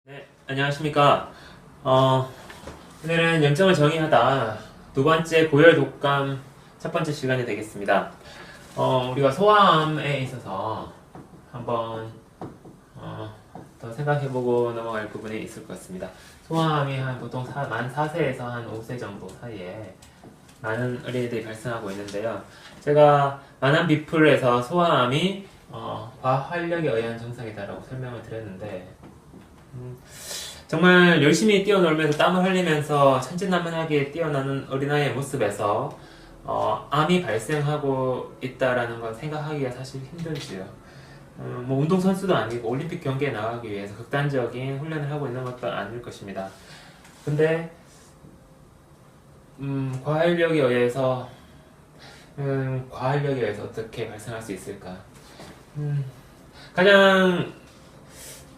네, 안녕하십니까. 오늘은 염증을 정의하다 두 번째 고열 독감 첫 번째 시간이 되겠습니다. 우리가 소아암에 있어서 한번 더 생각해보고 넘어갈 부분이 있을 것 같습니다. 소아암이 보통 만 4세에서 한 5세 정도 사이에 많은 어린이들이 발생하고 있는데요. 제가 만한 비플에서 소아암이 과활력에 의한 증상이다라고 설명을 드렸는데 정말 열심히 뛰어놀면서 땀을 흘리면서 천진난만하게 뛰어나는 어린아이의 모습에서 암이 발생하고 있다라는 건 생각하기가 사실 힘들지요. 뭐 운동선수도 아니고 올림픽 경기에 나가기 위해서 극단적인 훈련을 하고 있는 것도 아닐 것입니다. 근데 과활력에 의해서 어떻게 발생할 수 있을까? 가장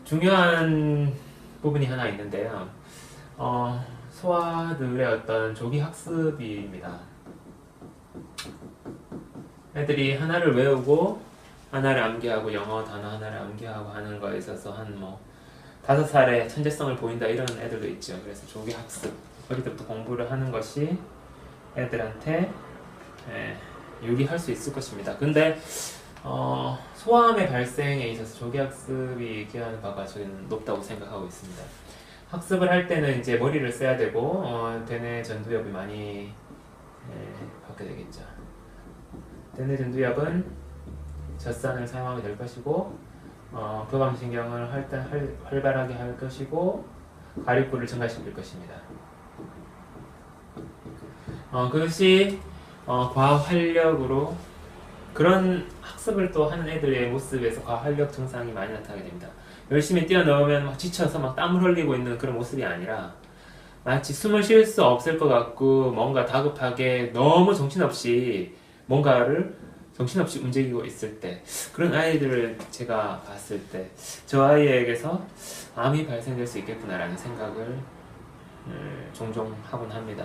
중요한 부분이 하나 있는데요. 소아들의 어떤 조기 학습입니다. 애들이 하나를 외우고 하나를 암기하고 영어 단어 하나를 암기하고 하는 거에 있어서 한 5살에 천재성을 보인다 이런 애들도 있죠. 그래서 조기 학습, 어릴 때부터 공부를 하는 것이 애들한테 유리할 수 있을 것입니다. 근데 소아암의 발생에 있어서 조기학습이 기여하는 바가 저는 높다고 생각하고 있습니다. 학습을 할 때는 이제 머리를 써야 되고 대뇌 전두엽이 많이 받게 되겠죠. 대뇌 전두엽은 젖산을 사용하게 될 것이고 교감신경을 활발하게 할 것이고 가립부를 증가시킬 것입니다. 그것이 과활력으로 그런 학습을 또 하는 애들의 모습에서 과활력 증상이 많이 나타나게 됩니다. 열심히 뛰어넘으면 막 지쳐서 막 땀을 흘리고 있는 그런 모습이 아니라 마치 숨을 쉴 수 없을 것 같고 뭔가 다급하게 너무 정신없이 움직이고 있을 때 그런 아이들을 제가 봤을 때 저 아이에게서 암이 발생될 수 있겠구나라는 생각을 종종 하곤 합니다.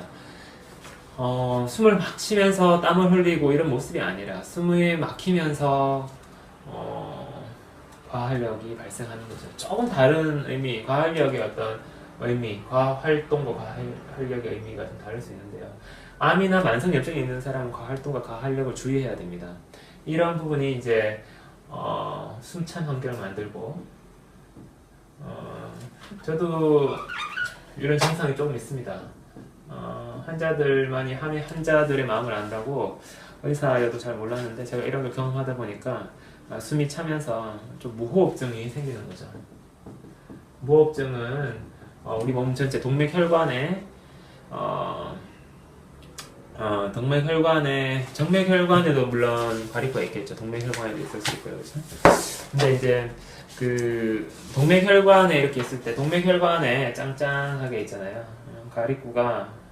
숨을 막 쉬면서 땀을 흘리고 이런 모습이 아니라 숨이 막히면서 과활력이 발생하는 거죠. 조금 다른 의미, 과활력의 어떤 의미, 과활동과 과활력의 의미가 좀 다를 수 있는데요. 암이나 만성염증이 있는 사람은 과활동과 과활력을 주의해야 됩니다. 이런 부분이 이제 숨찬 환경을 만들고 저도 이런 증상이 조금 있습니다. 환자들만이 환자들의 마음을 안다고 의사여도 잘 몰랐는데 제가 이런 걸 경험하다 보니까 숨이 차면서 좀 무호흡증이 생기는 거죠. 무호흡증은 우리 몸 전체 정맥혈관에도 물론 가리가 있겠죠. 동맥혈관에도 있을 수 있고요, 그렇죠? 근데 이제 그 동맥혈관에 이렇게 있을 때 동맥혈관에 짱짱하게 있잖아요. 가리구가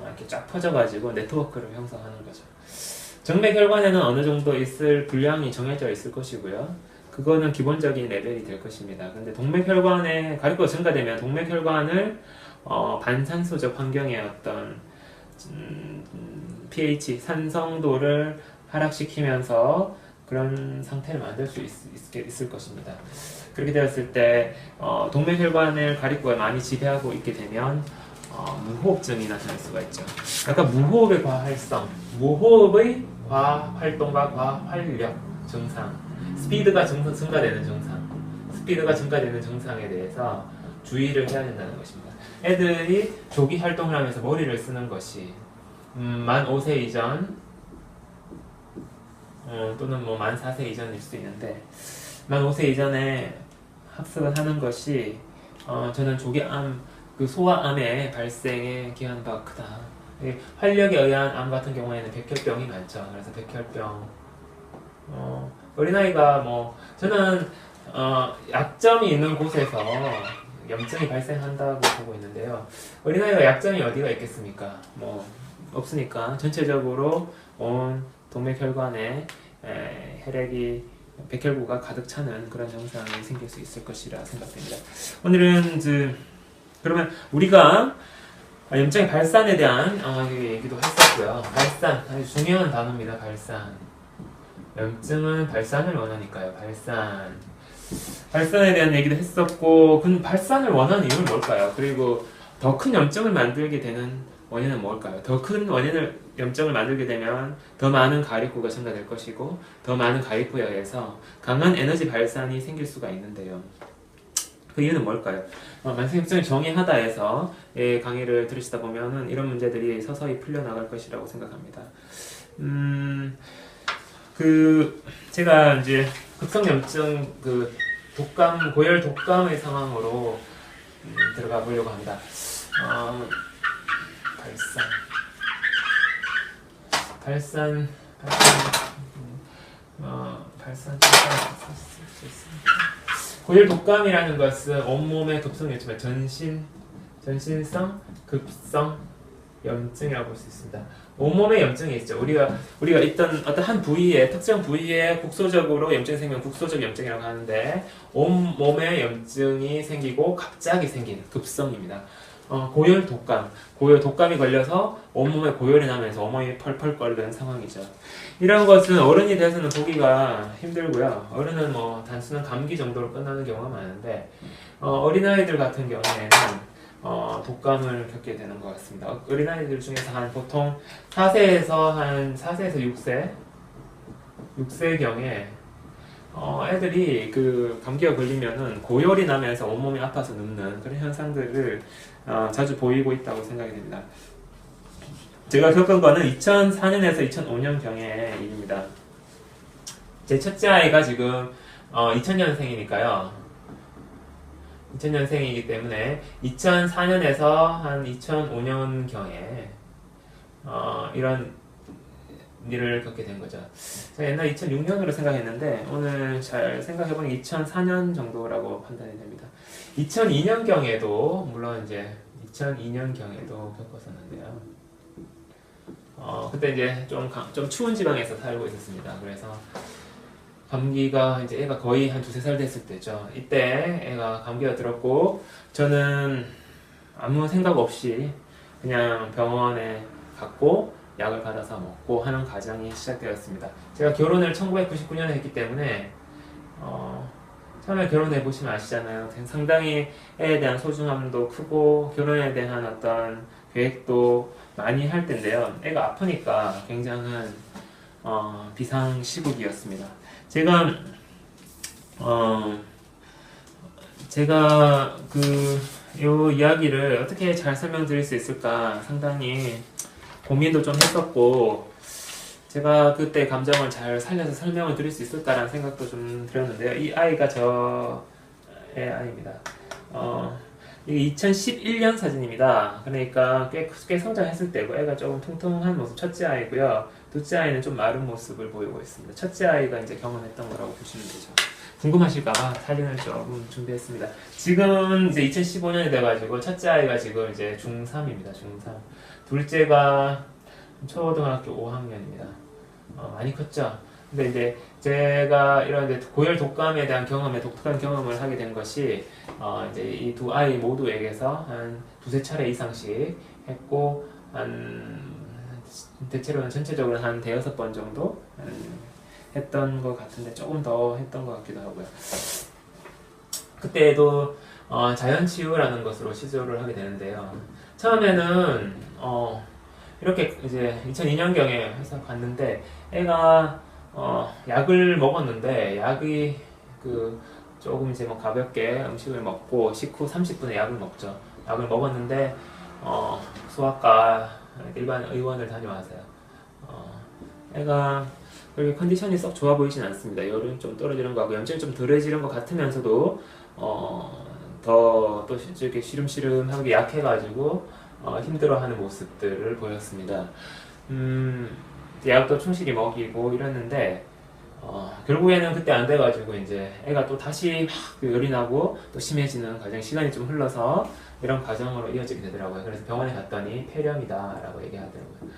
이렇게 쫙 퍼져가지고 네트워크를 형성하는 거죠. 정맥혈관에는 어느 정도 있을 분량이 정해져 있을 것이고요. 그거는 기본적인 레벨이 될 것입니다. 근데 동맥혈관에 가리구가 증가되면 동맥혈관을 반산소적 환경의 어떤 pH 산성도를 하락시키면서 그런 상태를 만들 수 있을 것입니다. 그렇게 되었을 때 동맥혈관을 가리구가 많이 지배하고 있게 되면 무호흡증이 나타날 수가 있죠. 아까 무호흡의 과활성, 무호흡의 과활동과 과활력 증상, 스피드가 증가되는 증상에 대해서 주의를 해야 된다는 것입니다. 애들이 조기 활동을 하면서 머리를 쓰는 것이 만 5세 이전 또는 만 4세 이전일 수도 있는데 만 5세 이전에 학습을 하는 것이 저는 조기암 소아암의 발생에 기여하는 바가 크다. 활력에 의한 암 같은 경우에는 백혈병이 많죠. 그래서 백혈병 어린아이가 저는 약점이 있는 곳에서 염증이 발생한다고 보고 있는데요. 어린아이가 약점이 어디가 있겠습니까? 없으니까 전체적으로 온 동맥혈관에 백혈구가 가득 차는 그런 증상이 생길 수 있을 것이라 생각됩니다. 오늘은 그러면 우리가 염증의 발산에 대한 얘기도 했었고요. 발산, 아주 중요한 단어입니다. 발산. 염증은 발산을 원하니까요. 발산. 발산에 대한 얘기도 했었고, 발산을 원하는 이유는 뭘까요? 그리고 더 큰 염증을 만들게 되는 원인은 뭘까요? 더 큰 염증을 만들게 되면 더 많은 가립구가 첨가될 것이고, 더 많은 가립구에 의해서 강한 에너지 발산이 생길 수가 있는데요. 그 이유는 뭘까요? 만성염증을 정의하다에서 강의를 들으시다 보면은 이런 문제들이 서서히 풀려나갈 것이라고 생각합니다. 제가 이제 급성염증 고열 독감의 상황으로 들어가 보려고 합니다. 발산 고열 독감이라는 것은 온몸의 급성염증, 전신성 급성 염증이라고 볼 수 있습니다. 온몸에 염증이 있죠. 우리가 있던 어떤 한 부위에, 특정 부위에 국소적으로 염증이 생기면 국소적 염증이라고 하는데, 온몸에 염증이 생기고 갑자기 생긴 급성입니다. 고열 독감이 걸려서 온몸에 고열이 나면서 온몸이 펄펄 끓는 상황이죠. 이런 것은 어른이 돼서는 보기가 힘들고요. 어른은 단순한 감기 정도로 끝나는 경우가 많은데, 어린아이들 같은 경우에는 독감을 겪게 되는 것 같습니다. 어린아이들 중에서 보통 4세에서 6세경에 애들이 감기가 걸리면은 고열이 나면서 온몸이 아파서 눕는 그런 현상들을 자주 보이고 있다고 생각이 됩니다. 제가 겪은 거는 2004년에서 2005년경의 일입니다. 제 첫째 아이가 지금 2000년생이니까요. 2000년생이기 때문에 2004년에서 한 2005년경에 이런 일을 겪게 된 거죠. 제가 옛날 2006년으로 생각했는데 오늘 잘 생각해보니 2004년 정도라고 판단이 됩니다. 2002년경에도 물론 이제 2002년경에도 겪었었는데요. 그때 이제 좀 추운 지방에서 살고 있었습니다. 그래서 감기가 이제 애가 거의 한 2-3살 됐을 때죠. 이때 애가 감기가 들었고 저는 아무 생각 없이 그냥 병원에 갔고 약을 받아서 먹고 하는 과정이 시작되었습니다. 제가 결혼을 1999년에 했기 때문에 처음에 결혼해 보시면 아시잖아요. 상당히 애에 대한 소중함도 크고 결혼에 대한 어떤 계획도 많이 할 텐데요. 애가 아프니까 굉장한 비상시국이었습니다. 제가 요 이야기를 어떻게 잘 설명드릴 수 있을까 상당히 고민도 좀 했었고, 제가 그때 감정을 잘 살려서 설명을 드릴 수 있을까라는 생각도 좀 들었는데요. 이 아이가 저의 아이입니다. 이게 2011년 사진입니다. 그러니까 꽤 성장했을 때고, 애가 조금 퉁퉁한 모습, 첫째 아이고요. 둘째 아이는 좀 마른 모습을 보이고 있습니다. 첫째 아이가 이제 경험했던 거라고 보시면 되죠. 궁금하실까봐 사진을 조금 준비했습니다. 지금 이제 2015년이 돼가지고, 첫째 아이가 지금 이제 중3입니다. 중3. 둘째가 초등학교 5학년입니다. 많이 컸죠? 근데 이제 제가 이런 고열 독감에 대한 독특한 경험을 하게 된 것이, 이제 이 두 아이 모두에게서 한 2-3차례 이상씩 했고, 대체로는 전체적으로 한 5-6번 정도 했던 것 같은데, 조금 더 했던 것 같기도 하고요. 그때도 자연치유라는 것으로 시도를 하게 되는데요. 처음에는 이렇게 이제 2002년경에 회사 갔는데 애가 약을 먹었는데 약이 조금 이제 가볍게 음식을 먹고 식후 30분에 약을 먹죠. 약을 먹었는데 소아과 일반 의원을 다녀와서요. 애가 그렇게 컨디션이 썩 좋아 보이진 않습니다. 열은 좀 떨어지는 것 같고 염증이 좀 덜해지는 것 같으면서도 더 또 이렇게 시름시름하게 약해가지고 힘들어하는 모습들을 보였습니다. 약도 충실히 먹이고 이랬는데 결국에는 그때 안 돼가지고 이제 애가 또 다시 열이 나고 또 심해지는 과정, 시간이 좀 흘러서 이런 과정으로 이어지게 되더라고요. 그래서 병원에 갔더니 폐렴이다라고 얘기하더라고요.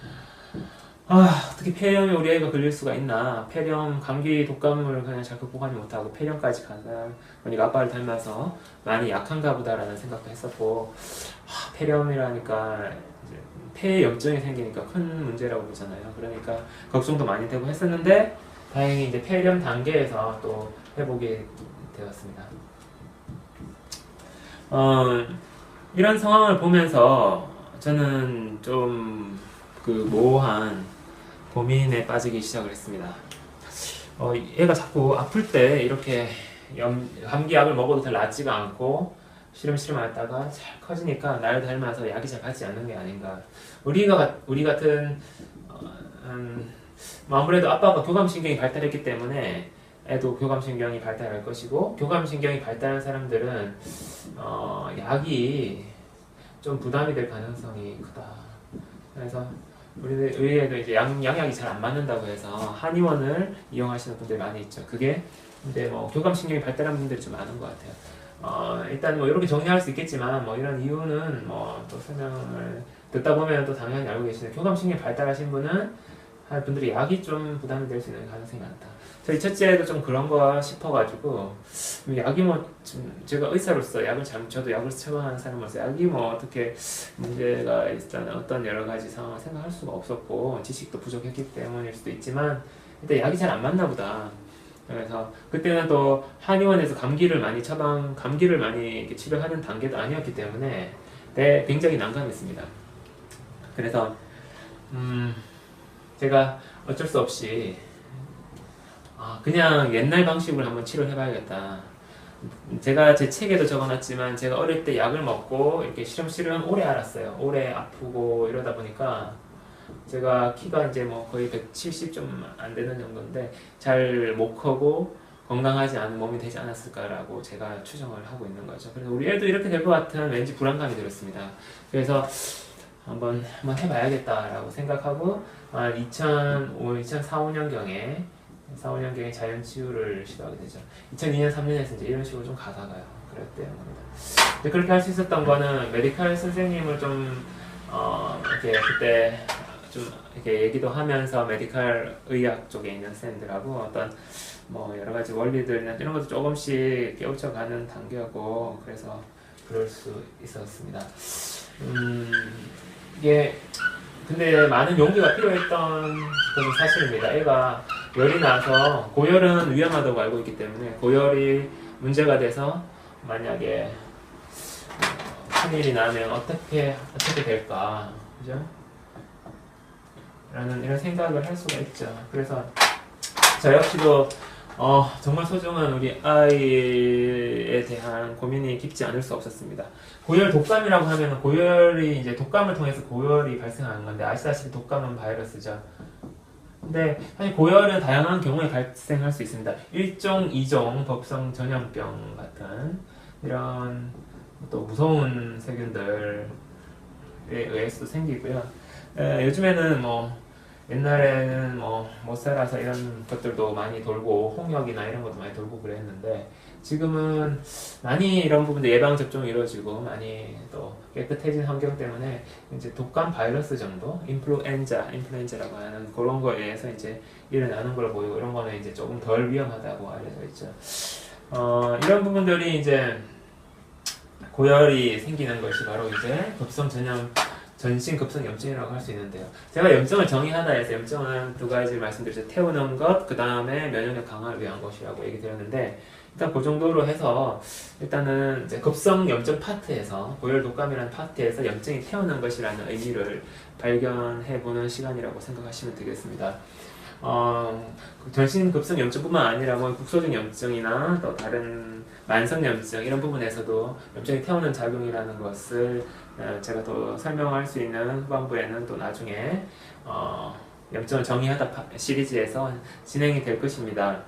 어떻게 폐렴이 우리 애가 걸릴 수가 있나? 폐렴, 감기, 독감을 그냥 잘 극복하지 못하고 폐렴까지 간다. 그러니까 아빠를 닮아서 많이 약한가 보다라는 생각도 했었고, 폐렴이라니까 이제 폐염증이 생기니까 큰 문제라고 보잖아요. 그러니까 걱정도 많이 되고 했었는데 다행히 이제 폐렴 단계에서 또 회복이 되었습니다. 이런 상황을 보면서 저는 좀 그 모호한 고민에 빠지기 시작을 했습니다. 얘가 자꾸 아플 때 이렇게 감기약을 먹어도 잘 낫지가 않고 시름시름 하다가 잘 커지니까 나를 닮아서 약이 잘 받지 않는 게 아닌가. 우리 같은 아무래도 아빠가 교감신경이 발달했기 때문에 애도 교감신경이 발달할 것이고, 교감신경이 발달한 사람들은 약이 좀 부담이 될 가능성이 크다. 그래서 우리 애도 이제 양약이 잘 안 맞는다고 해서 한의원을 이용하시는 분들이 많이 있죠. 그게 근데 뭐 교감신경이 발달한 분들이 좀 많은 것 같아요. 일단 뭐 이렇게 정리할 수 있겠지만 뭐 이런 이유는 뭐 또 설명을 듣다 보면 또 당연히 알고 계시는, 교감신경이 발달하신 분들이 약이 좀 부담이 될 수 있는 가능성이 많다. 저희 첫째도 좀 그런 거 싶어가지고, 약이 뭐 제가 의사로서 저도 약을 처방하는 사람으로서 약이 뭐 어떻게 문제가 있다는 어떤 여러 가지 상황을 생각할 수가 없었고, 지식도 부족했기 때문일 수도 있지만 일단 약이 잘 안 맞나 보다. 그래서 그때는 또 한의원에서 감기를 많이 이렇게 치료하는 단계도 아니었기 때문에 굉장히 난감했습니다. 그래서 제가 어쩔 수 없이 그냥 옛날 방식으로 한번 치료해봐야겠다. 제가 제 책에도 적어놨지만 제가 어릴 때 약을 먹고 이렇게 시름시름 오래 앓았어요. 오래 아프고 이러다 보니까 제가 키가 이제 뭐 거의 170 좀 안 되는 정도인데 잘 못 크고 건강하지 않은 몸이 되지 않았을까라고 제가 추정을 하고 있는 거죠. 그래서 우리 애도 이렇게 될 것 같은 왠지 불안감이 들었습니다. 그래서 한번 해봐야겠다라고 생각하고 2004, 5년경에 자연치유를 시도하게 되죠. 2002년, 3년에서 이제 이런 식으로 좀 가다가요. 그랬대요. 그렇게 할 수 있었던 거는 메디컬 선생님을 좀 이렇게 그때 좀 이렇게 얘기도 하면서 메디컬 의학 쪽에 있는 쌤들하고 어떤 뭐 여러 가지 원리들이나 이런 것도 조금씩 깨우쳐가는 단계였고, 그래서 그럴 수 있었습니다. 이게 근데 많은 용기가 필요했던 것은 사실입니다. 애가 열이 나서, 고열은 위험하다고 알고 있기 때문에 고열이 문제가 돼서 만약에 큰일이 나면 어떻게 될까, 그죠? 라는 이런 생각을 할 수가 있죠. 그래서 저 역시도 정말 소중한 우리 아이에 대한 고민이 깊지 않을 수 없었습니다. 고열 독감이라고 하면 고열이 이제 독감을 통해서 고열이 발생하는 건데, 아시다시피 독감은 바이러스죠. 근데 사실 고열은 다양한 경우에 발생할 수 있습니다. 1종, 2종 법성 전염병 같은 이런 또 무서운 세균들에 의해서도 생기고요. 요즘에는 뭐 옛날에는 뭐 못 살아서 이런 것들도 많이 돌고, 홍역이나 이런 것도 많이 돌고 그랬는데, 지금은 많이 이런 부분도 예방 접종이 이루어지고 많이 또 깨끗해진 환경 때문에 이제 독감 바이러스 정도, 인플루엔자라고 하는 그런 거에 의해서 이제 일어나는 걸로 보이고, 이런 거는 이제 조금 덜 위험하다고 알려져 있죠. 이런 부분들이 이제 고열이 생기는 것이 바로 이제 전신 급성 염증이라고 할 수 있는데요. 제가 염증을 정의하다 해서 염증은 두 가지를 말씀드렸죠. 태우는 것, 그 다음에 면역력 강화를 위한 것이라고 얘기 드렸는데, 일단 그 정도로 해서 일단은 이제 급성 염증 파트에서, 고열 독감이라는 파트에서 염증이 태우는 것이라는 의미를 발견해보는 시간이라고 생각하시면 되겠습니다. 전신 급성 염증뿐만 아니라 뭐 국소적 염증이나 또 다른 만성 염증 이런 부분에서도 염증이 태우는 작용이라는 것을 제가 더 설명할 수 있는 후반부에는 또 나중에 염증을 정의하다 시리즈에서 진행이 될 것입니다.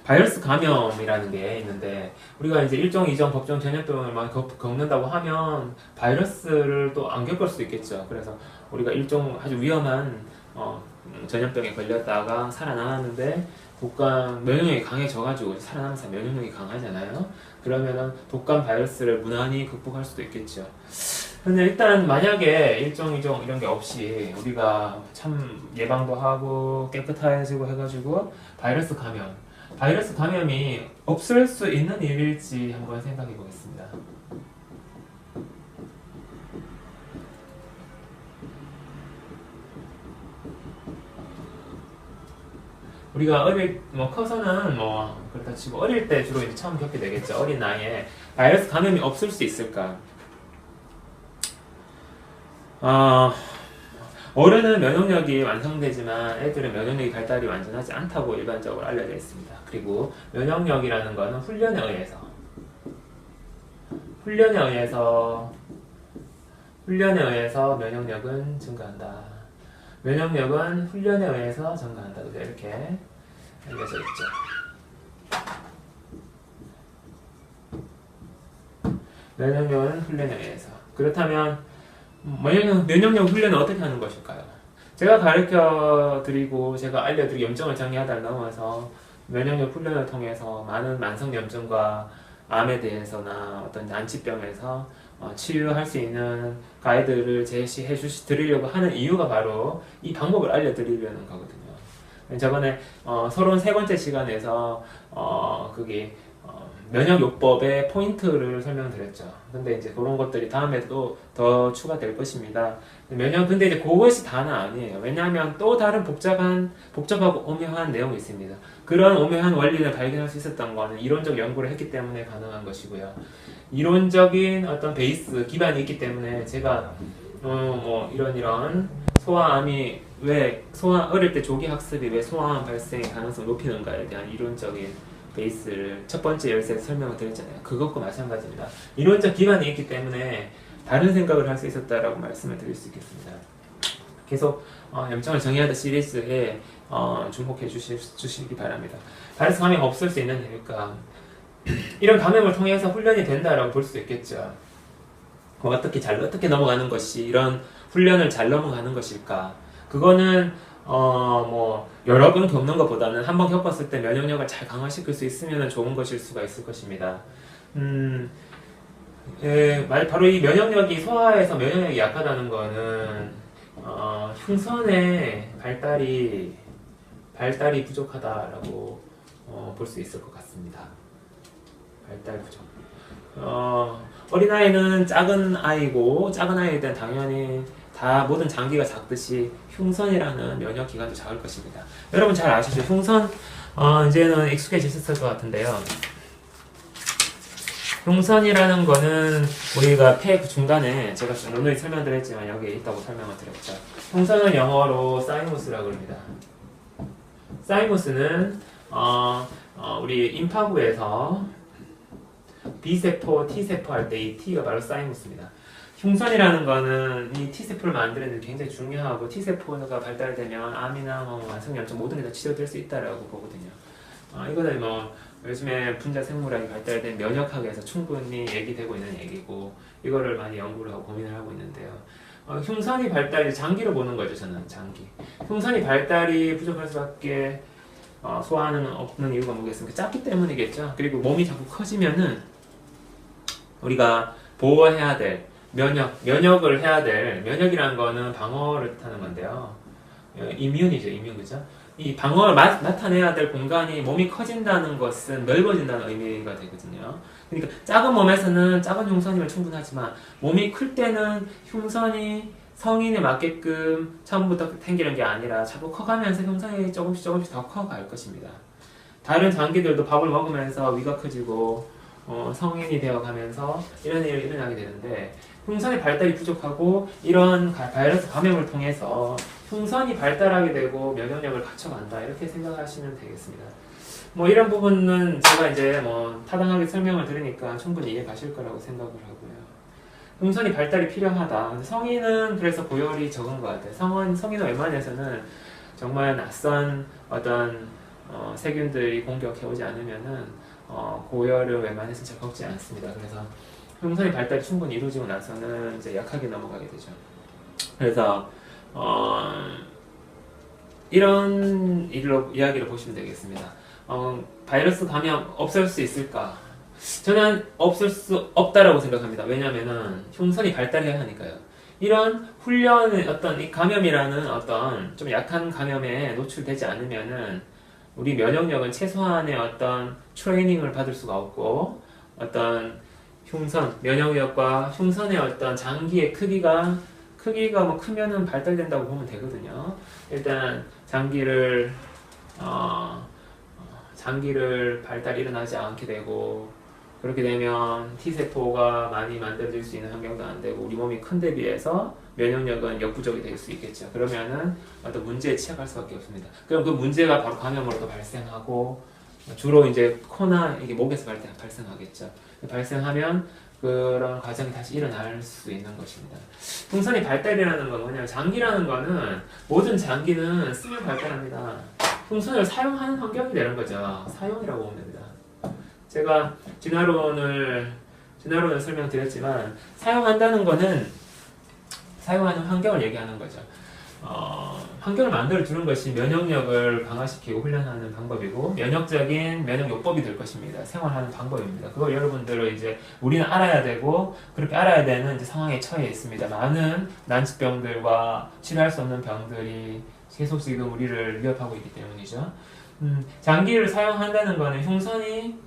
바이러스 감염이라는 게 있는데, 우리가 이제 1종, 2종 법종 전염병을 많이 겪는다고 하면 바이러스를 또 안 겪을 수도 있겠죠. 그래서 우리가 1종 아주 위험한 전염병에 걸렸다가 살아나왔는데, 독감 면역력이 강해져가지고 살아남은 사람 면역력이 강하잖아요. 그러면은 독감 바이러스를 무난히 극복할 수도 있겠죠. 근데 일단 만약에 1종, 2종 이런 게 없이 우리가 참 예방도 하고 깨끗해지고 해가지고 바이러스 감염이 없을 수 있는 일일지 한번 생각해 보겠습니다. 우리가 커서는 그렇다 치고 어릴 때 주로 이제 처음 겪게 되겠죠. 어린 나이에 바이러스 감염이 없을 수 있을까? 어른은 면역력이 완성되지만 애들은 면역력이 발달이 완전하지 않다고 일반적으로 알려져 있습니다. 그리고 면역력이라는 것은 훈련에 의해서 면역력은 증가한다. 면역력은 훈련에 의해서 증가한다. 이렇게 알려져 있죠. 면역력은 훈련에 의해서. 그렇다면 면역력 훈련은 어떻게 하는 것일까요? 제가 가르쳐 드리고 제가 알려드리고 염증을 정리하다를 넘어서 면역력 훈련을 통해서 많은 만성염증과 암에 대해서나 어떤 난치병에서 치유할 수 있는 가이드를 제시해 드리려고 하는 이유가 바로 이 방법을 알려드리려는 거거든요. 저번에 서론 세 번째 시간에서 그게 면역요법의 포인트를 설명드렸죠. 근데 이제 그런 것들이 다음에 또 더 추가될 것입니다. 근데 이제 그것이 다는 아니에요. 왜냐하면 또 다른 복잡하고 오묘한 내용이 있습니다. 그런 오묘한 원리를 발견할 수 있었던 거는 이론적 연구를 했기 때문에 가능한 것이고요. 이론적인 어떤 베이스, 기반이 있기 때문에 제가 이런 소아암이 어릴 때 조기 학습이 왜 소아암 발생의 가능성을 높이는가에 대한 이론적인 베이스를 첫 번째 열쇠에서 설명을 드렸잖아요. 그것과 마찬가지입니다. 이론적 기반이 있기 때문에 다른 생각을 할 수 있었다라고 말씀을 드릴 수 있겠습니다. 계속 염증을 정의하다 시리즈에 주목해 주시기 바랍니다. 바이러스 감염 없을 수 있는 이유가 이런 감염을 통해서 훈련이 된다라고 볼 수 있겠죠. 어떻게 넘어가는 것이 이런 훈련을 잘 넘어가는 것일까? 그거는 여러 번 겪는 것보다는 한 번 겪었을 때 면역력을 잘 강화시킬 수 있으면 좋은 것일 수가 있을 것입니다. 바로 이 면역력이 소아에서 면역력이 약하다는 거는 흉선의 발달이 부족하다라고 볼 수 있을 것 같습니다. 발달 부족. 어린아이는 작은 아이에 대한 당연히 다 모든 장기가 작듯이 흉선이라는 면역 기관도 작을 것입니다. 여러분 잘 아시죠? 흉선 이제는 익숙해지셨을 것 같은데요. 흉선이라는 거는 우리가 폐 중간에 제가 누누이 설명드렸지만 여기에 있다고 설명을 드렸죠. 흉선은 영어로 사이무스라고 합니다. 사이무스는 우리 임파부에서 B세포, T세포 할 때 이 T가 바로 사이무스입니다. 흉선이라는 거는 이 T세포를 만드는 데 굉장히 중요하고 T세포가 발달되면 암이나 만성염증 모든 게 다 치료될 수 있다라고 보거든요. 이거는 요즘에 분자 생물학이 발달된 면역학에서 충분히 얘기되고 있는 얘기고 이거를 많이 연구를 하고 고민을 하고 있는데요. 흉선이 발달이 장기로 보는 거죠. 저는 장기. 흉선이 발달이 부족할 수밖에 소화하는 없는 이유가 뭐겠습니까? 작기 때문이겠죠. 그리고 몸이 자꾸 커지면은 우리가 보호해야 될 면역을 해야 될 면역이라는 거는 방어를 뜻하는 건데요. 이뮨이죠. 그죠? 이 방어를 나타내야 될 공간이 몸이 커진다는 것은 넓어진다는 의미가 되거든요. 그러니까 작은 몸에서는 작은 흉선이면 충분하지만 몸이 클 때는 흉선이 성인에 맞게끔 처음부터 생기는 게 아니라 자꾸 커가면서 흉선이 조금씩 더 커갈 것입니다. 다른 장기들도 밥을 먹으면서 위가 커지고 성인이 되어가면서 이런 일이 일어나게 되는데 흉선의 발달이 부족하고 이런 바이러스 감염을 통해서 흉선이 발달하게 되고 면역력을 갖춰간다 이렇게 생각하시면 되겠습니다. 이런 부분은 제가 이제 타당하게 설명을 들으니까 충분히 이해 가실 거라고 생각을 하고요. 흉선이 발달이 필요하다. 성인은 그래서 고열이 적은 것 같아요. 성인은 웬만해서는 정말 낯선 어떤 세균들이 공격해오지 않으면은 고열을 웬만해서 잘 겪지 않습니다. 그래서 흉선이 발달이 충분히 이루어지고 나서는 이제 약하게 넘어가게 되죠. 그래서 이런 이야기를 보시면 되겠습니다. 바이러스 감염 없을 수 있을까? 저는 없을 수 없다라고 생각합니다. 왜냐면은 흉선이 발달해야 하니까요. 이런 훈련의 어떤 이 감염이라는 어떤 좀 약한 감염에 노출되지 않으면은 우리 면역력은 최소한의 어떤 트레이닝을 받을 수가 없고 어떤 면역력과 흉선의 어떤 장기의 크기가 크면은 발달된다고 보면 되거든요. 일단 장기를 장기를 발달이 일어나지 않게 되고, 그렇게 되면 T세포가 많이 만들어질 수 있는 환경도 안 되고, 우리 몸이 큰 데 비해서 면역력은 역부족이 될 수 있겠죠. 그러면은 어떤 문제에 취약할 수밖에 없습니다. 그럼 그 문제가 바로 감염으로도 발생하고, 주로 이제 코나 이게 목에서 발생하겠죠. 발생하면 그런 과정이 다시 일어날 수 있는 것입니다. 풍선이 발달이라는 건 뭐냐면, 장기라는 거는 모든 장기는 쓰면 발달합니다. 풍선을 사용하는 환경이 되는 거죠. 사용이라고 보면 됩니다. 제가 진화론을 설명드렸지만, 사용한다는 거는 사용하는 환경을 얘기하는 거죠. 환경을 만들어 주는 것이 면역력을 강화시키고 훈련하는 방법이고, 면역요법이 될 것입니다. 생활하는 방법입니다. 그걸 여러분들은 이제 우리는 알아야 되고, 그렇게 알아야 되는 이제 상황에 처해 있습니다. 많은 난치병들과 치료할 수 없는 병들이 계속 지금 우리를 위협하고 있기 때문이죠. 장기를 사용한다는 거는 흉선이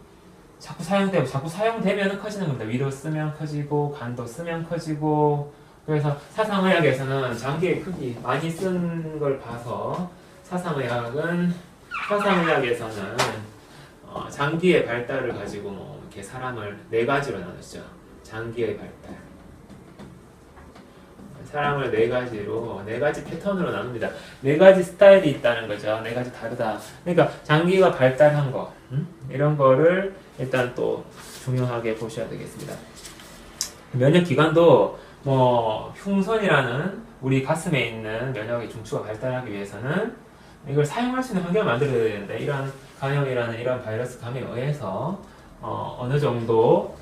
자꾸 사용되면 커지는 겁니다. 위로 쓰면 커지고, 간도 쓰면 커지고. 그래서 사상의학에서는 장기의 크기 많이 쓴 걸 봐서 사상의학에서는 장기의 발달을 가지고 뭐 이렇게 사람을 네 가지로 나누죠. 장기의 발달. 사람을 네 가지 패턴으로 나눕니다. 네 가지 스타일이 있다는 거죠. 네 가지 다르다. 그러니까 장기가 발달한 거, 이런 거를 일단 또 중요하게 보셔야 되겠습니다. 면역 기관도 뭐 흉선이라는 우리 가슴에 있는 면역의 중추가 발달하기 위해서는 이걸 사용할 수 있는 환경을 만들어야 되는데, 이런 간염이라는 이런 바이러스 감염에 의해서 어느 정도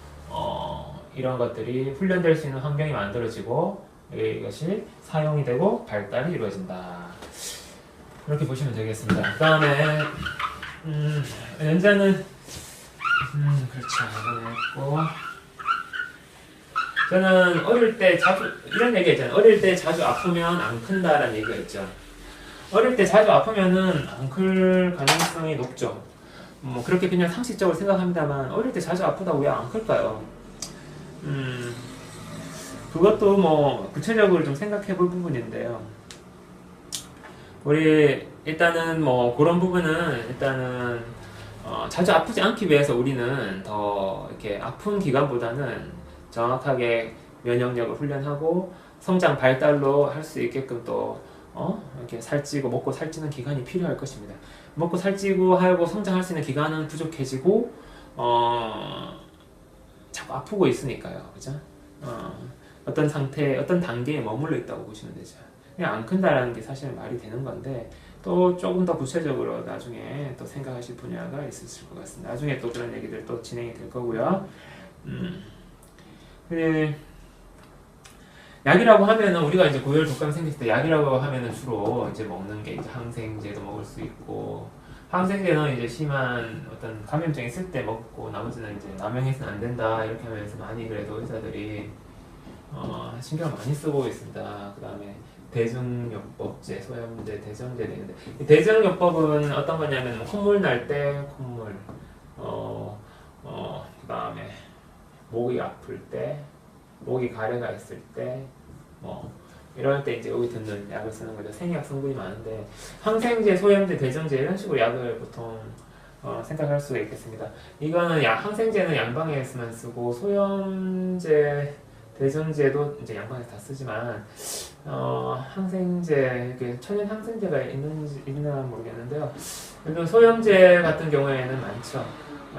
이런 것들이 훈련될 수 있는 환경이 만들어지고, 이것이 사용이 되고 발달이 이루어진다. 이렇게 보시면 되겠습니다. 그 다음에 연자는 그렇죠. 이거 했고, 저는 어릴 때 이런 얘기 했잖아요. 어릴 때 자주 아프면 안 큰다라는 얘기가 있죠. 어릴 때 자주 아프면은 안 클 가능성이 높죠. 그렇게 그냥 상식적으로 생각합니다만, 어릴 때 자주 아프다고 왜 안 클까요? 그것도 뭐 구체적으로 좀 생각해 볼 부분인데요. 우리 일단은 뭐 그런 부분은 일단은 자주 아프지 않기 위해서 우리는 더 이렇게 아픈 기간보다는 정확하게 면역력을 훈련하고 성장 발달로 할 수 있게끔 또 이렇게 살찌고 먹고 살찌는 기간이 필요할 것입니다. 먹고 살찌고 하고 성장할 수 있는 기간은 부족해지고 자꾸 아프고 있으니까요. 그죠? 어떤 상태, 어떤 단계에 머물러 있다고 보시면 되죠. 그냥 안 큰다라는 게 사실 말이 되는 건데, 또 조금 더 구체적으로 나중에 또 생각하실 분야가 있으실 것 같습니다. 나중에 또 그런 얘기들 또 진행이 될 거고요. 약이라고 하면은 우리가 이제 고열 독감 생겼을 때 약이라고 하면은 주로 이제 먹는 게 이제 항생제도 먹을 수 있고, 항생제는 이제 심한 어떤 감염증이 있을 때 먹고, 나머지는 이제 남용해서는 안 된다 이렇게 하면서 많이 그래도 의사들이 신경을 많이 쓰고 있습니다. 그 다음에 대증요법제, 소염제, 대증제도 있는데, 이 대증요법은 어떤 거냐면 콧물 날 때 콧물, 그 다음에 목이 아플 때, 목이 가래가 있을 때, 뭐 이럴 때 이제 여기 듣는 약을 쓰는 거죠. 생약 성분이 많은데, 항생제, 소염제, 대증제 이런 식으로 약을 보통 생각할 수가 있겠습니다. 이거는 항생제는 양방에서만 쓰고, 소염제, 대증제도 이제 양방에서 다 쓰지만, 항생제, 천연 항생제가 있나 모르겠는데요. 소염제 같은 경우에는 많죠.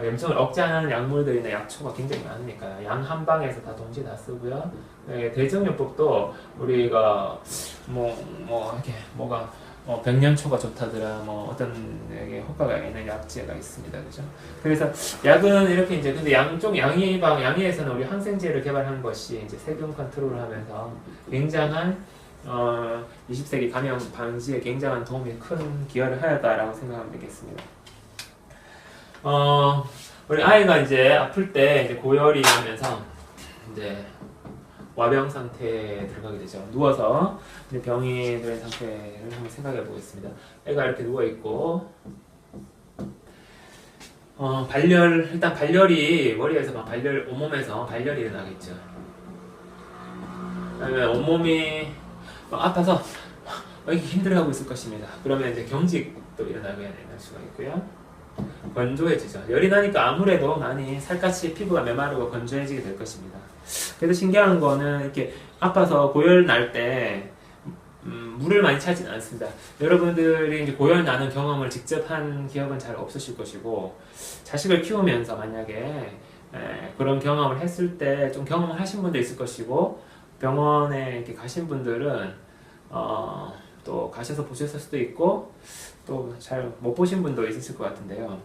염증을 억제하는 약물들이나 약초가 굉장히 많으니까 양 한 방에서 다 동시에 다 쓰고요. 대증요법도 우리가 이렇게 뭐가 백년초가 좋다더라, 뭐 어떤 효과가 있는 약제가 있습니다, 그죠? 그래서 약은 이렇게 이제 근데 양의에서는 우리 항생제를 개발한 것이 이제 세균 컨트롤을 하면서 굉장한 20세기 감염 방지에 굉장한 도움이 큰 기여를 하였다라고 생각하면 되겠습니다. 우리 아이가 이제 아플 때 이제 고열이 나면서 이제 와병 상태에 들어가게 되죠. 누워서 이제 병이 된 상태를 한번 생각해 보겠습니다. 애가 이렇게 누워 있고, 일단 발열이 머리에서 온몸에서 발열이 일어나겠죠. 그다음에 온몸이 막 아파서 이렇게 힘들어하고 있을 것입니다. 그러면 이제 경직도 일어나게 될 수가 있고요. 건조해지죠. 열이 나니까 아무래도 많이 살갗이 피부가 메마르고 건조해지게 될 것입니다. 그래서 신기한 거는 이렇게 아파서 고열 날 때 물을 많이 차지는 않습니다. 여러분들이 이제 고열 나는 경험을 직접 한 기억은 잘 없으실 것이고, 자식을 키우면서 만약에 그런 경험을 했을 때 좀 경험을 하신 분도 있을 것이고, 병원에 이렇게 가신 분들은 또 가셔서 보셨을 수도 있고, 또 잘 못 보신 분도 있으실 것 같은데요.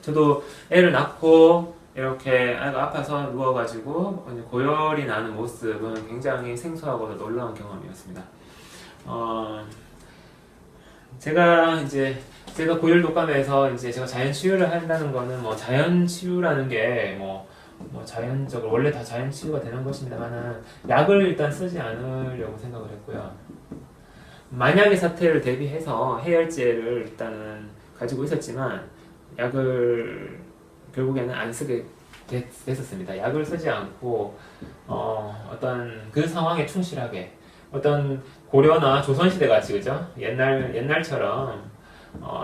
저도 애를 낳고 이렇게 아이가 아파서 누워가지고 고열이 나는 모습은 굉장히 생소하고 놀라운 경험이었습니다. 제가 고열 독감에서 이제 제가 자연 치유를 한다는 거는 뭐 자연 치유라는 게 뭐 자연적으로 원래 다 자연 치유가 되는 것입니다만은 약을 일단 쓰지 않으려고 생각을 했고요. 만약의 사태를 대비해서 해열제를 일단은 가지고 있었지만 약을 결국에는 안 쓰게 됐었습니다. 약을 쓰지 않고 어떤 그 상황에 충실하게 어떤 고려나 조선시대 같이 그죠? 옛날처럼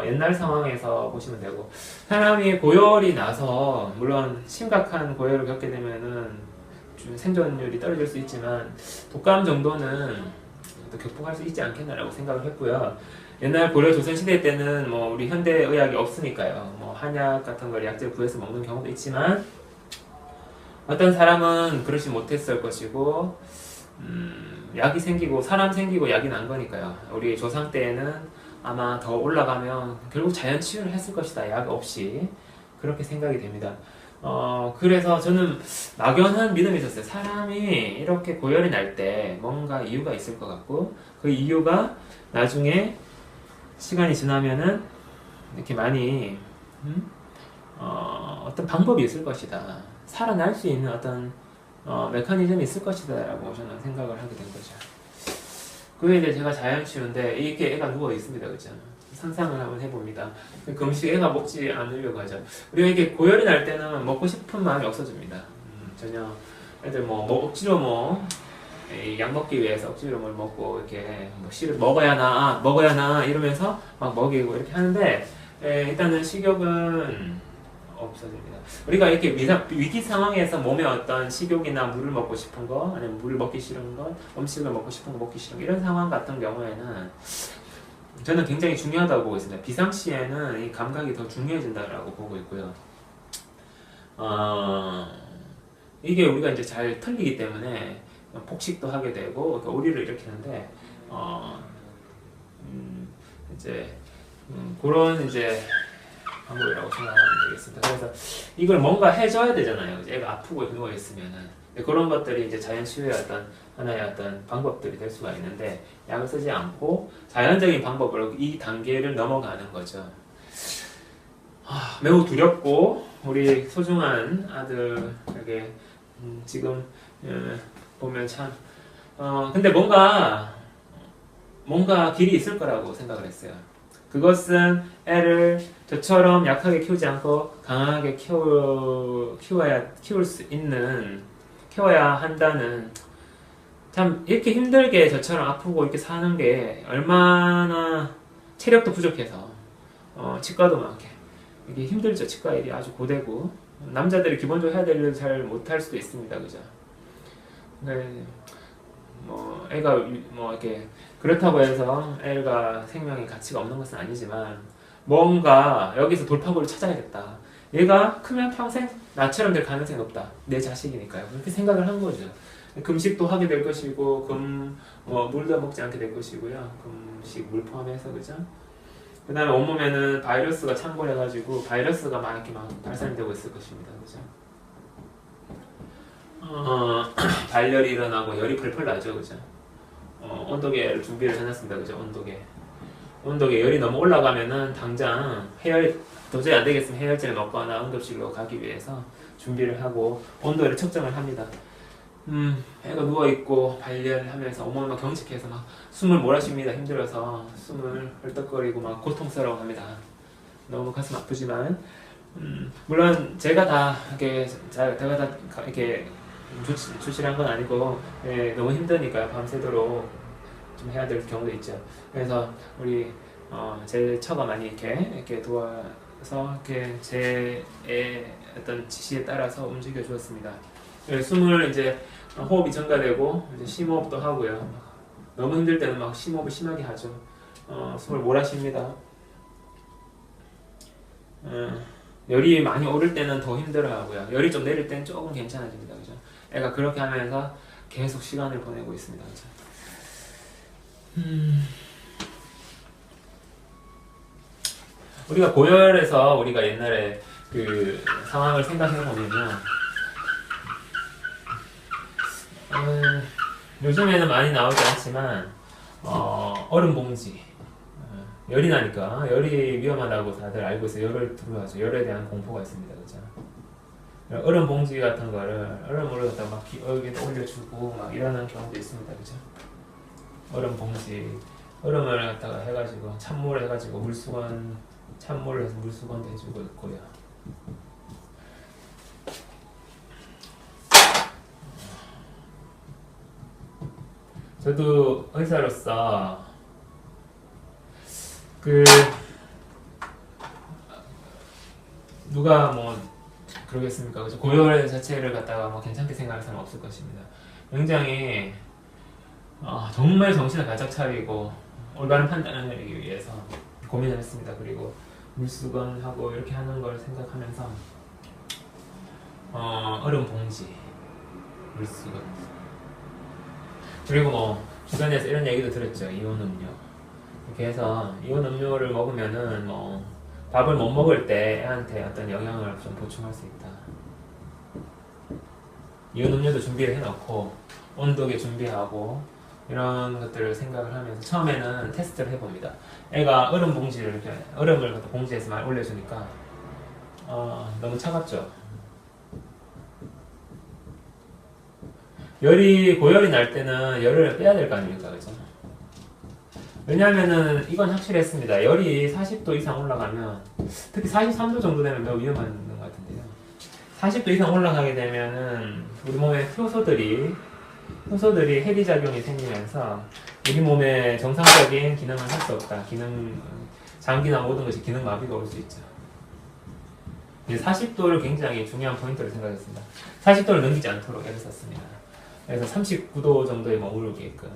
옛날 상황에서 보시면 되고, 사람이 고열이 나서 물론 심각한 고열을 겪게 되면은 좀 생존율이 떨어질 수 있지만 독감 정도는 또 극복할 수 있지 않겠나라고 생각을 했고요. 옛날 고려 조선시대 때는 뭐 우리 현대의학이 없으니까요. 뭐 한약 같은 걸 약재를 구해서 먹는 경우도 있지만 어떤 사람은 그러지 못했을 것이고, 약이 생기고 사람 생기고 약이 난 거니까요. 우리 조상 때에는 아마 더 올라가면 결국 자연 치유를 했을 것이다. 약 없이. 그렇게 생각이 됩니다. 그래서 저는 막연한 믿음이 있었어요. 사람이 이렇게 고열이 날 때 뭔가 이유가 있을 것 같고, 그 이유가 나중에 시간이 지나면은 이렇게 많이 어떤 방법이 있을 것이다. 살아날 수 있는 어떤 메커니즘이 있을 것이다 라고 저는 생각을 하게 된 거죠. 그게 이제 제가 자연치유인데 이렇게 애가 누워 있습니다. 그죠? 상상을 한번 해봅니다. 금식 애가 먹지 않으려고 하죠. 우리가 이게 고열이 날 때는 먹고 싶은 마음이 없어집니다. 전혀 애들 뭐 억지로 약 먹기 위해서 억지로 뭘 먹고 이렇게 씨를 먹어야 나 이러면서 막 먹이고 이렇게 하는데, 일단은 식욕은 없어집니다. 우리가 이렇게 위기 상황에서 몸에 어떤 식욕이나 물을 먹고 싶은 거, 아니면 물을 먹기 싫은 것, 음식을 먹고 싶은 거 먹기 싫은 거, 이런 상황 같은 경우에는 저는 굉장히 중요하다고 보고 있습니다. 비상시에는 이 감각이 더 중요해진다고 보고 있고요. 이게 우리가 이제 잘 틀리기 때문에 폭식도 하게 되고 오리를 일으키는데, 그런 방법이라고 생각하면 되겠습니다. 그래서 이걸 뭔가 해줘야 되잖아요. 애가 아프고 누워 있으면은. 그런 것들이 이제 자연 치유의 하나의 어떤 방법들이 될 수가 있는데, 약을 쓰지 않고 자연적인 방법으로 이 단계를 넘어가는 거죠. 매우 두렵고 우리 소중한 아들에게 지금 보면 참 근데 뭔가 길이 있을 거라고 생각을 했어요. 그것은 애를 저처럼 약하게 키우지 않고 강하게 키워야 한다는, 참 이렇게 힘들게 저처럼 아프고 이렇게 사는 게 얼마나 체력도 부족해서 치과도 막 이게 힘들죠. 치과 일이 아주 고되고 남자들이 기본적으로 해야 될 일을 잘 못할 수도 있습니다. 그죠? 네. 애가 이렇게 그렇다고 해서 애가 생명의 가치가 없는 것은 아니지만 뭔가 여기서 돌파구를 찾아야겠다. 얘가 크면 평생 나처럼 될 가능성이 없다. 내 자식이니까요. 그렇게 생각을 한 거죠. 금식도 하게 될 것이고 물도 먹지 않게 될 것이고요. 금식 물 포함해서 그죠? 그 다음에 온몸에는 바이러스가 창궐해가지고 바이러스가 막 이렇게 발산이 되고 있을 것입니다. 그죠? 발열이 일어나고 열이 펄펄 나죠. 그죠? 온도계를 준비를 해놨습니다. 그죠? 온도계 열이 너무 올라가면은 당장 도저히 안 되겠으면 해열제를 먹거나 응급실로 가기 위해서 준비를 하고 온도를 측정을 합니다. 애가 누워있고 발열하면서 온몸이 경직해서 막 숨을 몰아쉽니다. 힘들어서 숨을 헐떡거리고 막 고통스러워 합니다. 너무 가슴 아프지만 물론 제가 다 이렇게 조치를 한 건 아니고, 너무 힘드니까요. 밤새도록 좀 해야 될 경우도 있죠. 그래서 우리 제 처가 많이 이렇게 도와서 이렇게 제의 어떤 지시에 따라서 움직여 주었습니다. 숨을 이제 호흡이 증가되고 이제 심호흡도 하고요. 너무 힘들 때는 막 심호흡을 심하게 하죠. 숨을 몰아쉽니다. 열이 많이 오를 때는 더 힘들어하고요. 열이 좀 내릴 때는 조금 괜찮아집니다. 그죠? 애가 그렇게 하면서 계속 시간을 보내고 있습니다. 그죠? 우리가 고열에서 우리가 옛날에 그 상황을 생각해 보면요. 요즘에는 많이 나오지 않지만 얼음 봉지 열이 나니까 열이 위험하다고 다들 알고 있어요. 열을 두려워하죠. 열에 대한 공포가 있습니다. 그죠? 얼음 봉지 같은 거를 얼음으로 갖다 막 여기다 올려주고 막 이러는 경우도 있습니다. 그죠? 얼음 봉지 얼음을 갖다가 해가지고 찬물 해가지고 물수건 찬물을 해서 물수건도 해주고 있고요. 저도 의사로서 누가 뭐 그러겠습니까? 그죠? 고열 자체를 갖다가 뭐 괜찮게 생각할 사람은 없을 것입니다. 굉장히 정말 정신을 바짝 차리고 올바른 판단을 내리기 위해서 고민을 했습니다. 그리고 물수건하고 이렇게 하는 걸 생각하면서 얼음 봉지, 물수건 그리고 뭐 주변에서 이런 얘기도 들었죠. 이온 음료 이렇게 해서 이온 음료를 먹으면은 뭐 밥을 못 먹을 때 애한테 어떤 영양을 좀 보충할 수 있다. 이온 음료도 준비를 해놓고 온도계 준비하고 이런 것들을 생각을 하면서 처음에는 테스트를 해봅니다. 애가 얼음 봉지를 이렇게 얼음을 봉지에서 많이 올려주니까 너무 차갑죠. 고열이 날 때는 열을 빼야 될 거 아닙니까, 그죠? 왜냐하면은 이건 확실했습니다. 열이 40도 이상 올라가면 특히 43도 정도 되면 매우 위험한 것 같은데요. 40도 이상 올라가게 되면은 우리 몸의 효소들이 해리작용이 생기면서 우리 몸의 정상적인 기능을 할 수 없다. 장기나 모든 것이 기능 마비가 올 수 있죠. 40도를 굉장히 중요한 포인트로 생각했습니다. 40도를 넘기지 않도록 애를 썼습니다. 그래서 39도 정도에 머무르게끔.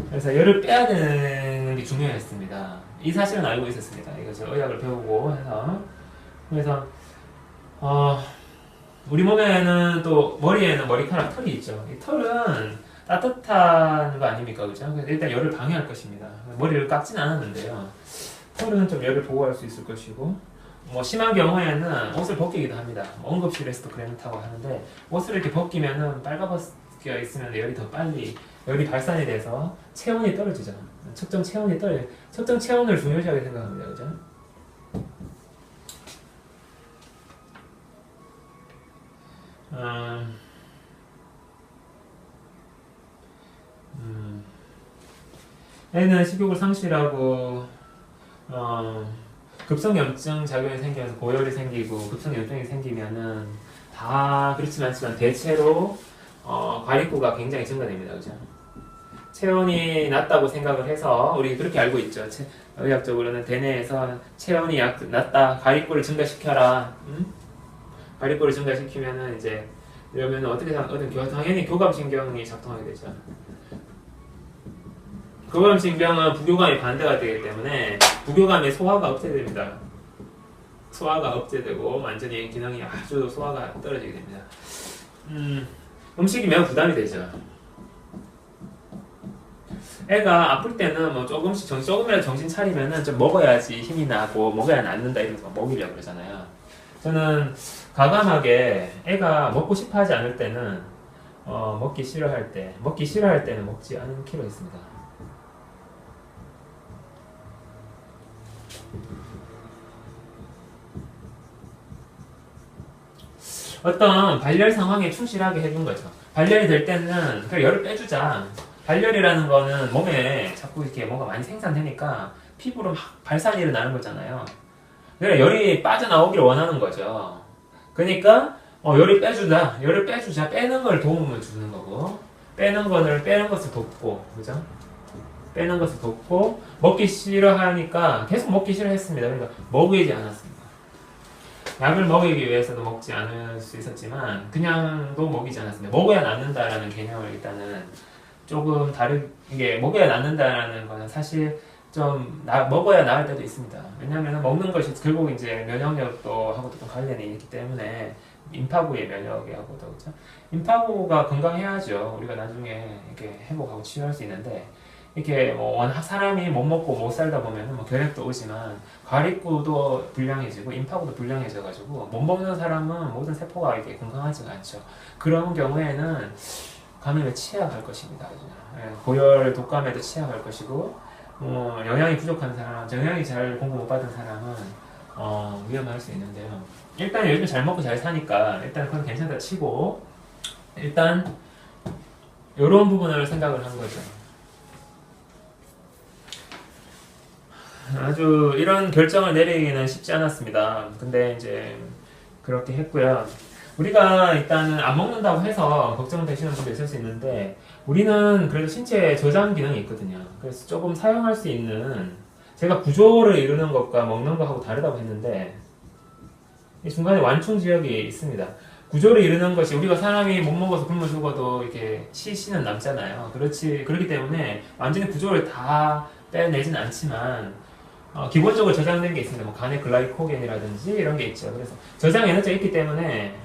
그래서 열을 빼야 되는 게 중요했습니다. 이 사실은 알고 있었습니다. 이거 저 의학을 배우고 해서. 그래서 우리 몸에는 또 머리에는 머리카락 털이 있죠. 이 털은 따뜻한 거 아닙니까, 그죠? 그래서 일단 열을 방해할 것입니다. 머리를 깎진 않았는데요. 털은 좀 열을 보호할 수 있을 것이고, 뭐 심한 경우에는 옷을 벗기기도 합니다. 응급실에서도 그렇다고 하는데 옷을 이렇게 벗기면은 빨가벗겨 있으면 열이 발산이 돼서 체온이 떨어지죠. 측정 체온을 중요시하게 생각합니다, 그죠? 애는 식욕을 상실하고 급성염증 작용이 생겨서 고열이 생기고 급성염증이 생기면은 다 그렇지는 않지만 대체로 과립구가 굉장히 증가됩니다. 그죠? 체온이 낮다고 생각을 해서 우리 그렇게 알고 있죠. 의학적으로는 대뇌에서 체온이 낮다, 과립구를 증가시켜라. 과립구를 증가시키면은 이제 이러면 당연히 교감신경이 작동하게 되죠. 교감신경은 부교감이 반대가 되기 때문에 부교감의 소화가 억제됩니다. 소화가 억제되고 완전히 기능이 아주 소화가 떨어지게 됩니다. 음식이 매우 부담이 되죠. 애가 아플 때는 뭐 조금이라도 정신 차리면은 좀 먹어야지 힘이 나고 먹어야 낫는다 이러면서 먹이려고 그러잖아요. 저는 과감하게 애가 먹고 싶어 하지 않을 때는 먹기 싫어할 때는 먹지 않기로 했습니다. 어떤 발열 상황에 충실하게 해준 거죠. 발열이 될 때는 그냥 열을 빼주자. 발열이라는 거는 몸에 자꾸 이렇게 뭔가 많이 생산되니까 피부로 막 발산이 일어나는 거잖아요. 그러니까 열이 빠져나오기를 원하는 거죠. 그러니까 열을 빼주자. 빼는 걸 도움을 주는 거고 빼는 것을 돕고, 그죠? 빼는 것을 돕고, 먹기 싫어하니까 계속 먹기 싫어했습니다. 그러니까 먹이지 않았습니다. 약을 먹이기 위해서도 먹지 않을 수 있었지만, 그냥도 먹이지 않았습니다. 먹어야 낫는다라는 개념을 일단은 조금 이게 먹어야 낫는다라는 거는 사실 좀 먹어야 나을 때도 있습니다. 왜냐하면 먹는 것이 결국 이제 면역력도 하고도 좀 관련이 있기 때문에 임파부의 면역하고도 그렇죠. 임파부가 건강해야죠. 우리가 나중에 이렇게 회복하고 치유할 수 있는데 이렇게 뭐 워낙 사람이 못 먹고 못 살다 보면은 뭐 결핵도 오지만 과립구도 불량해지고 임파부도 불량해져가지고 못 먹는 사람은 모든 세포가 이렇게 건강하지가 않죠. 그런 경우에는 감염에 취약할 것입니다. 고열 독감에도 취약할 것이고 영양이 부족한 사람, 영양이 잘 공급 못 받은 사람은 위험할 수 있는데요. 일단 요즘 잘 먹고 잘 사니까 일단 그건 괜찮다 치고 일단 이런 부분을 생각을 한 거죠. 아주 이런 결정을 내리기는 쉽지 않았습니다. 근데 이제 그렇게 했고요. 우리가 일단은 안 먹는다고 해서 걱정되시는 분도 있을 수 있는데 우리는 그래도 신체에 저장 기능이 있거든요. 그래서 조금 사용할 수 있는 제가 구조를 이루는 것과 먹는 거하고 다르다고 했는데 이 중간에 완충 지역이 있습니다. 구조를 이루는 것이 우리가 사람이 못 먹어서 굶어 죽어도 이렇게 시신은 남잖아요. 그렇기 때문에 완전히 구조를 다 빼내진 않지만 기본적으로 저장된 게 있습니다. 뭐 간의 글라이코겐이라든지 이런 게 있죠. 그래서 저장 에너지가 있기 때문에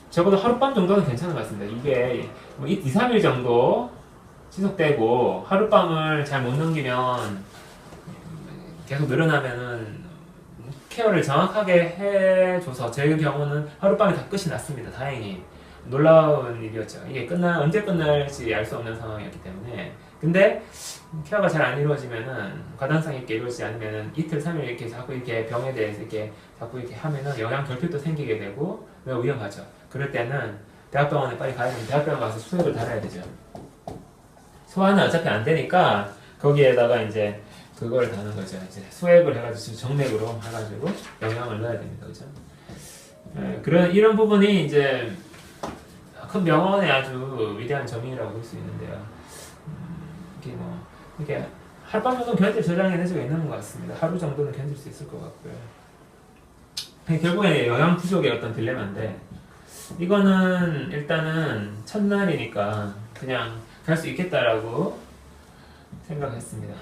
적어도 하룻밤 정도는 괜찮은 것 같습니다. 이게 뭐 2, 3일 정도 지속되고 하룻밤을 잘 못 넘기면 계속 늘어나면은 케어를 정확하게 해줘서 제 경우는 하룻밤에 다 끝이 났습니다. 다행히 놀라운 일이었죠. 이게 언제 끝날지 알 수 없는 상황이었기 때문에 근데 케어가 잘 안 이루어지면은 가당성 있게 이루어지지 않으면은 이틀, 3일 이렇게 자꾸 이렇게 병에 대해서 이렇게 자꾸 이렇게 하면은 영양 결핍도 생기게 되고 매우 위험하죠. 그럴 때는 대학병원에 빨리 가야 됩니다. 대학병원 가서 수액을 달아야 되죠. 소화는 어차피 안 되니까 거기에다가 이제 그걸 다는 거죠. 이제 수액을 해가지고 정맥으로 해가지고 영양을 넣어야 됩니다. 그죠? 이런 부분이 이제 큰 병원의 아주 위대한 점이라고 볼 수 있는데요. 이게 하룻밤 정도 견딜 저장 에너지가 있는 것 같습니다. 하루 정도는 견딜 수 있을 것 같고요. 결국에 영양 부족의 어떤 딜레마인데 이거는 일단은 첫날이니까 그냥 갈 수 있겠다라고 생각했습니다.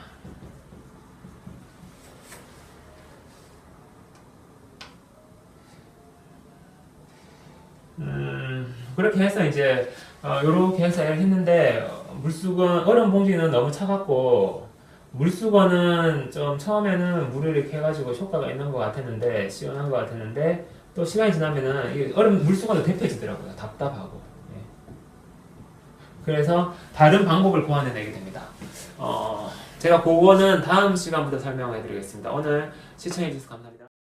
그렇게 해서 이제 요렇게 해서 했는데 물수건 얼음 봉지는 너무 차갑고 물수건은 좀 처음에는 물을 이렇게 해가지고 효과가 있는 것 같았는데 시원한 것 같았는데 또 시간이 지나면은 이 물수건도 대표지더라고요. 답답하고. 예. 그래서 다른 방법을 고안해내게 됩니다. 제가 그거는 다음 시간부터 설명해 드리겠습니다. 오늘 시청해 주셔서 감사합니다.